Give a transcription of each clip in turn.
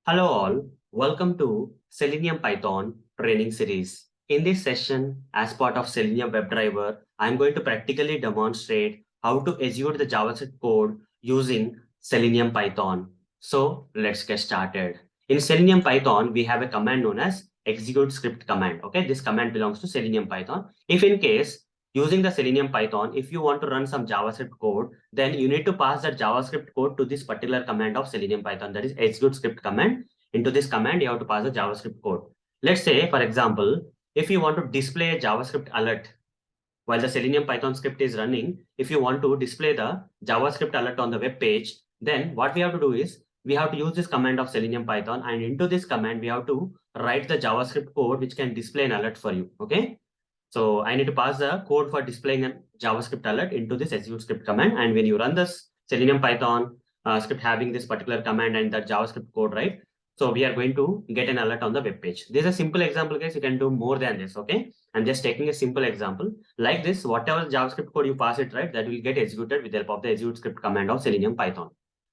Hello all, welcome to Selenium Python Training Series. In this session, as part of Selenium WebDriver, I'm going to practically demonstrate how to execute the JavaScript code using Selenium Python. So let's get started. In Selenium Python, we have a command known as execute script command. Okay, this command belongs to Selenium Python. If in case using the Selenium Python, if you want to run some JavaScript code, then you need to pass that JavaScript code to this particular command of Selenium Python, that is execute script command. Into this command, you have to pass the JavaScript code. Let's say, for example, if you want to display a JavaScript alert while the Selenium Python script is running, if you want to display the JavaScript alert on the web page, then what we have to do is we have to use this command of Selenium Python, and into this command, we have to write the JavaScript code which can display an alert for you. Okay. So I need to pass the code for displaying a JavaScript alert into this execute script command. And when you run this Selenium Python script having this particular command and the JavaScript code, right? So we are going to get an alert on the web page. This is a simple example, guys. You can do more than this, okay? I'm just taking a simple example. Like this, whatever JavaScript code you pass it, right, that will get executed with the help of the execute script command of Selenium Python.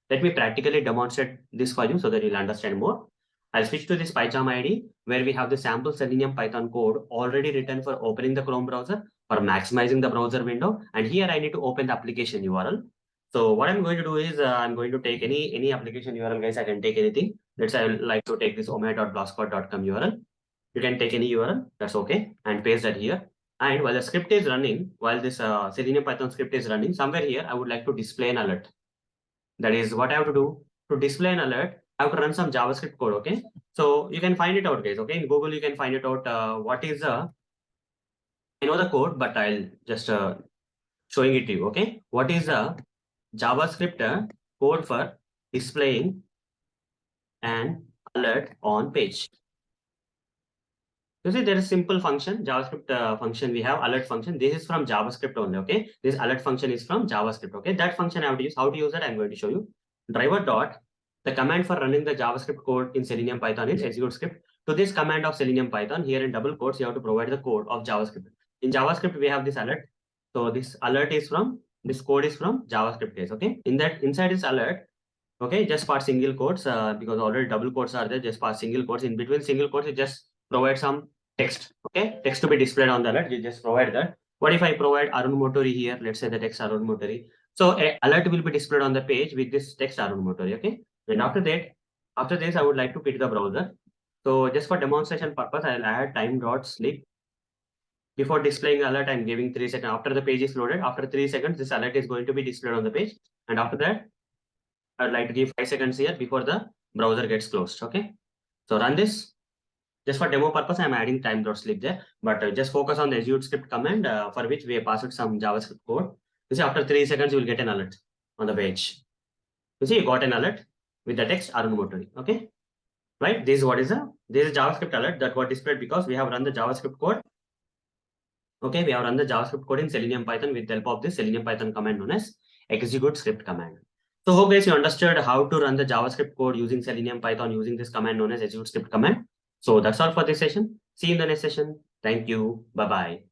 Let me practically demonstrate this for you so that you'll understand more. I'll switch to this PyCharm ID where we have the sample Selenium Python code already written for opening the Chrome browser, for maximizing the browser window. And here I need to open the application URL. So what I'm going to do is I'm going to take any application URL, guys. I can take anything. Let's say I would like to take this omega.blogspot.com URL. You can take any URL, that's okay, and paste that here. And while the script is running, while this Selenium Python script is running, somewhere here I would like to display an alert. That is what I have to do. To display an alert, I have to run some JavaScript code, okay? So you can find it out, guys, okay? In Google, you can find it out. What is I know the code, but I'll just showing it to you, okay? What is a JavaScript code for displaying an alert on page? You see, there is simple function, JavaScript function. We have alert function. This is from JavaScript only, okay? This alert function is from JavaScript, okay? That function I have to use. How to use that? I'm going to show you. Driver dot. The command for running the JavaScript code in Selenium Python is execute script. To this command of Selenium Python, here in double quotes, you have to provide the code of JavaScript. In JavaScript, we have this alert. So this alert is from, this code is from JavaScript case, okay? In that, inside this alert, okay, just pass single quotes because already double quotes are there. Just pass single quotes. In between single quotes, you just provide some text, okay? Text to be displayed on the alert. You just provide that. What if I provide Arun Motori here? Let's say the text Arun Motori. So a alert will be displayed on the page with this text Arun Motori, okay? And after this, I would like to quit the browser. So just for demonstration purpose, I'll add time.sleep. Before displaying alert, I'm giving 3 seconds. After the page is loaded, after 3 seconds, this alert is going to be displayed on the page. And after that, I'd like to give 5 seconds here before the browser gets closed, okay? So run this. Just for demo purpose, I'm adding time.sleep there. But just focus on the execute script command for which we have passed some JavaScript code. You see, after 3 seconds, you will get an alert on the page. You see, you got an alert with the text Arun Motori, okay? Right, this is what is this is JavaScript alert that got displayed because we have run the JavaScript code. Okay, we have run the JavaScript code in Selenium Python with the help of this Selenium Python command known as execute script command. So hope guys you understood how to run the JavaScript code using Selenium Python using this command known as execute script command. So that's all for this session. See you in the next session. Thank you. Bye-bye.